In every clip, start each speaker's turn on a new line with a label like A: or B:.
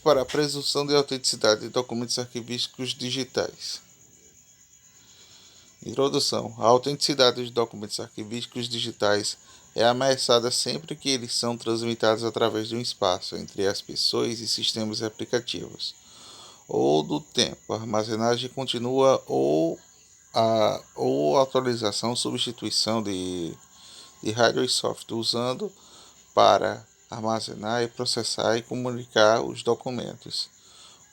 A: Para a presunção de autenticidade de documentos arquivísticos digitais. Introdução. A autenticidade de documentos arquivísticos digitais é ameaçada sempre que eles são transmitidos através de um espaço entre as pessoas e sistemas e aplicativos, ou do tempo, a armazenagem contínua ou atualização, substituição de hardware e software usando para armazenar e processar e comunicar os documentos.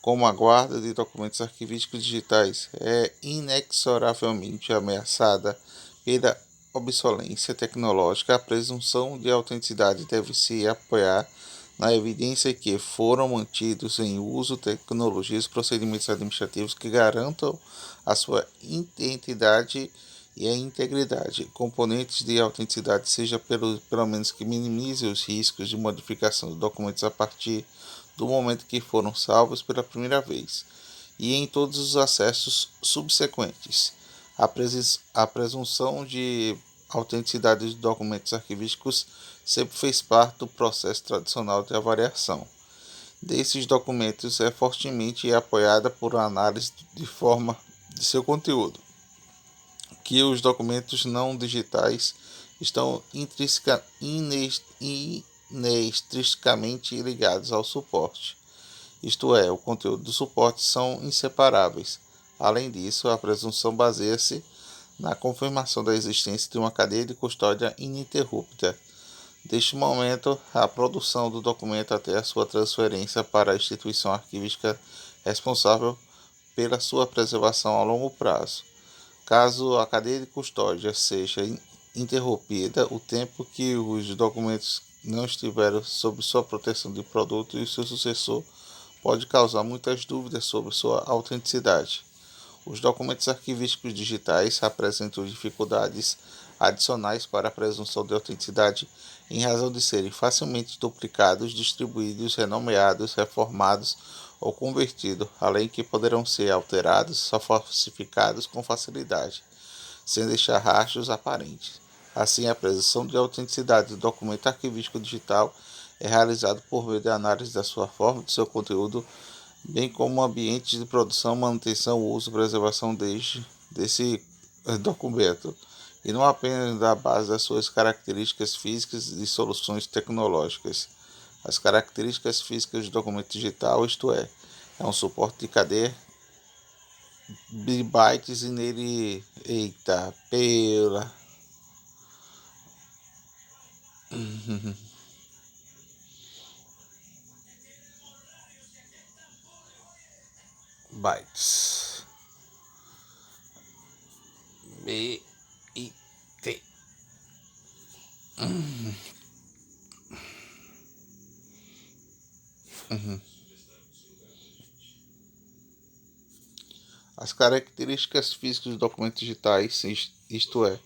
A: Como a guarda de documentos arquivísticos digitais é inexoravelmente ameaçada pela obsolescência tecnológica, a presunção de autenticidade deve se apoiar na evidência que foram mantidos em uso tecnologias e procedimentos administrativos que garantam a sua identidade e a integridade. Componentes de autenticidade, seja pelo menos que minimize os riscos de modificação de documentos a partir do momento que foram salvos pela primeira vez, e em todos os acessos subsequentes. A presunção de autenticidade de documentos arquivísticos sempre fez parte do processo tradicional de avaliação desses documentos é fortemente apoiada por análise de forma de seu conteúdo, que os documentos não digitais estão inextricamente ligados ao suporte, isto é, o conteúdo do suporte são inseparáveis. Além disso, a presunção baseia-se na confirmação da existência de uma cadeia de custódia ininterrupta, deste momento a produção do documento até a sua transferência para a instituição arquivística responsável pela sua preservação a longo prazo. Caso a cadeia de custódia seja interrompida, o tempo que os documentos não estiveram sob sua proteção de produto e seu sucessor pode causar muitas dúvidas sobre sua autenticidade. Os documentos arquivísticos digitais apresentam dificuldades adicionais para a presunção de autenticidade em razão de serem facilmente duplicados, distribuídos, renomeados, reformados ou convertidos, além que poderão ser alterados ou falsificados com facilidade, sem deixar rastros aparentes. Assim, a presunção de autenticidade do documento arquivístico digital é realizada por meio de análise da sua forma, do seu conteúdo, bem como ambientes de produção, manutenção, uso e preservação desse documento, e não apenas da base das suas características físicas e soluções tecnológicas. As características físicas do documento digital, isto é um suporte de cadeia de bytes e nele, bytes, B-I-T. As características físicas dos documentos digitais, isto é,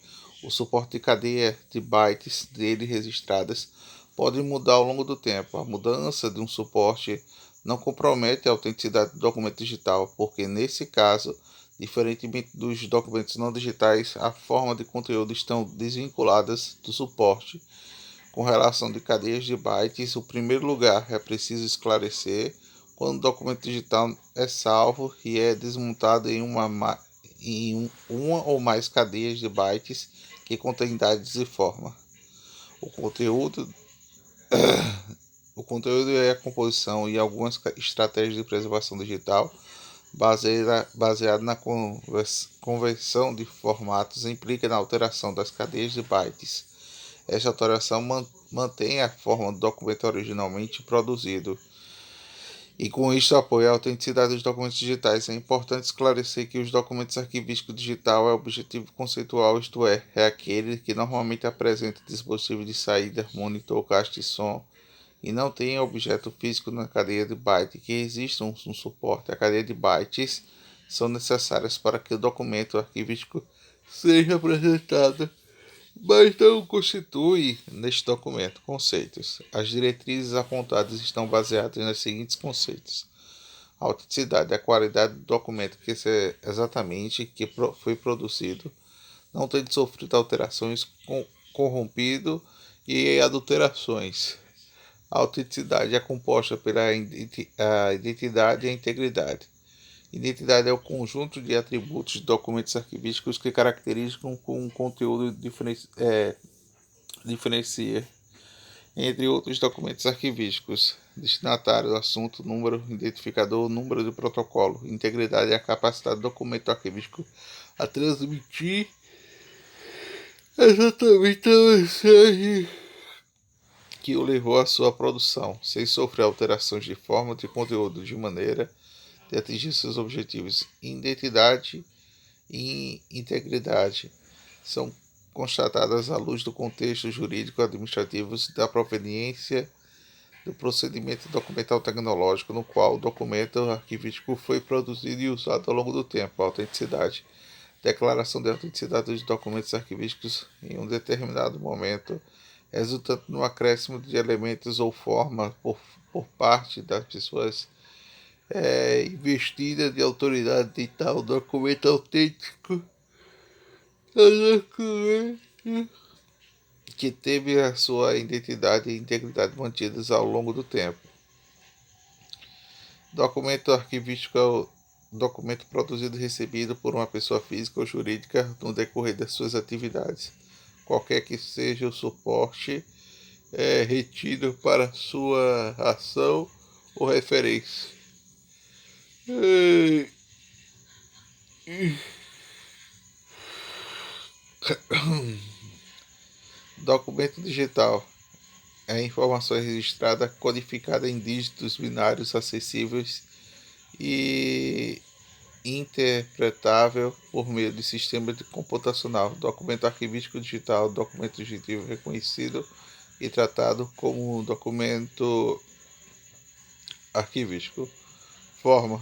A: o suporte de cadeia de bytes dele registradas, pode mudar ao longo do tempo. A mudança de um suporte não compromete a autenticidade do documento digital, porque nesse caso, diferentemente dos documentos não digitais, a forma de conteúdo estão desvinculadas do suporte. Com relação de cadeias de bytes, o primeiro lugar é preciso esclarecer quando o documento digital é salvo e é desmontado em uma ou mais cadeias de bytes que contém dados e forma. O conteúdo, é a composição e algumas estratégias de preservação digital baseado na conversão de formatos implica na alteração das cadeias de bytes. Esta alteração mantém a forma do documento originalmente produzido e com isso apoia a autenticidade dos documentos digitais. É importante esclarecer que os documentos arquivísticos digital é o objetivo conceitual, isto é aquele que normalmente apresenta dispositivo de saída, monitor, caixa de som e não tem objeto físico na cadeia de bytes, que existe um suporte. A cadeia de bytes são necessárias para que o documento arquivístico seja apresentado, mas não constitui neste documento conceitos. As diretrizes apontadas estão baseadas nos seguintes conceitos: a autenticidade, a qualidade do documento que exatamente que foi produzido, não tendo sofrido alterações, corrompido e adulterações. A autenticidade é composta pela a identidade e a integridade. Identidade é o conjunto de atributos de documentos arquivísticos que caracterizam um conteúdo diferencia entre outros documentos arquivísticos. Destinatário, assunto, número, identificador, número de protocolo. Integridade é a capacidade do documento arquivístico a transmitir exatamente a mensagem que o levou à sua produção, sem sofrer alterações de forma de conteúdo, de maneira de atingir seus objetivos. Identidade e integridade são constatadas à luz do contexto jurídico-administrativo da proveniência do procedimento documental tecnológico no qual o documento arquivístico foi produzido e usado ao longo do tempo. A autenticidade. Declaração de autenticidade dos documentos arquivísticos em um determinado momento, resultante no acréscimo de elementos ou forma por parte das pessoas investida de autoridade de tal documento autêntico, que teve a sua identidade e integridade mantidas ao longo do tempo. Documento arquivístico é o documento produzido e recebido por uma pessoa física ou jurídica no decorrer das suas atividades, qualquer que seja o suporte retido para sua ação ou referência. Documento digital é informação registrada codificada em dígitos binários acessíveis e interpretável por meio de sistema computacional. Documento arquivístico digital, documento digital reconhecido e tratado como um documento arquivístico. Forma: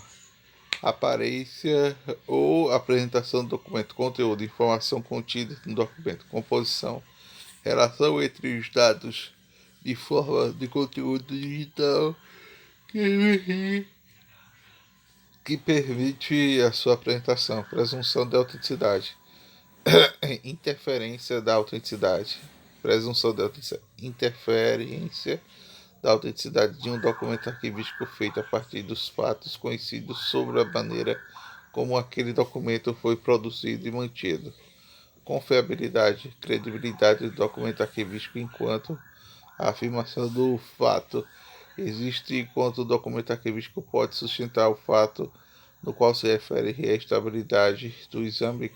A: aparência ou apresentação do documento. Conteúdo: informação contida no documento. Composição: relação entre os dados de forma de conteúdo digital que permite a sua apresentação. Presunção de autenticidade. Interferência da autenticidade. Presunção de autenticidade. Interferência da autenticidade de um documento arquivístico feito a partir dos fatos conhecidos sobre a maneira como aquele documento foi produzido e mantido. Confiabilidade, credibilidade do documento arquivístico enquanto a afirmação do fato existe enquanto o documento arquivístico pode sustentar o fato no qual se refere à estabilidade do exame,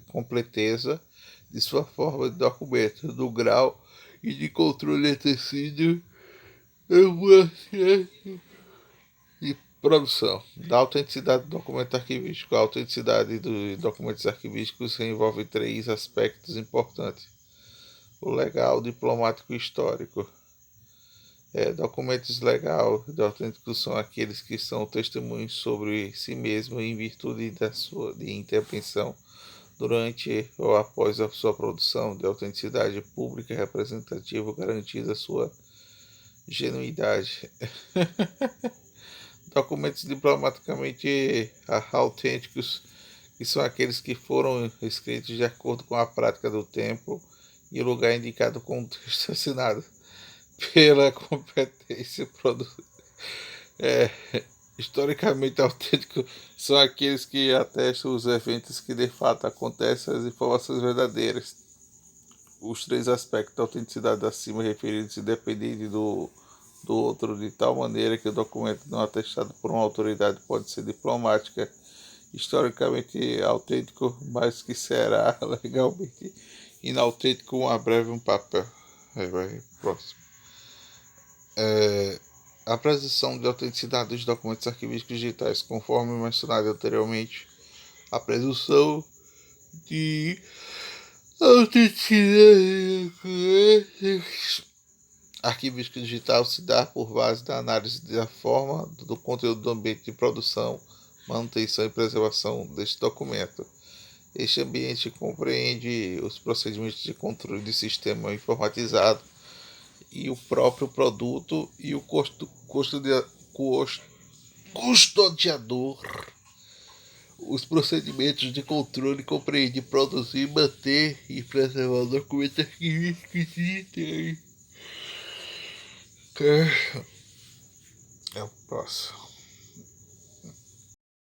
A: completeza de sua forma de documento, do grau e de controle exercido no processo de produção. Da autenticidade do documento arquivístico. A autenticidade dos documentos arquivísticos envolve três aspectos importantes: o legal, o diplomático e o histórico. Documentos legal e autênticos são aqueles que são testemunhos sobre si mesmo em virtude da sua intervenção durante ou após a sua produção. De autenticidade pública e representativa garantida a sua genuidade. Documentos diplomaticamente autênticos, que são aqueles que foram escritos de acordo com a prática do tempo e o lugar indicado com o texto assinado pela competência historicamente autênticos são aqueles que atestam os eventos que de fato acontecem, as informações verdadeiras. Os três aspectos da autenticidade acima referidos independem do outro, de tal maneira que o documento não atestado por uma autoridade pode ser diplomática, historicamente autêntico, mas que será legalmente inautêntico uma breve um papel. Próximo. A presunção de autenticidade dos documentos arquivísticos digitais, conforme mencionado anteriormente. A presunção de autenticidade arquivístico digital se dá por base da análise da forma do conteúdo do ambiente de produção, manutenção e preservação deste documento. Este ambiente compreende os procedimentos de controle de sistema informatizado e o próprio produto e o custodiador. Os procedimentos de controle compreendem produzir, manter e preservar documentos arquivísticos digitais. É o próximo.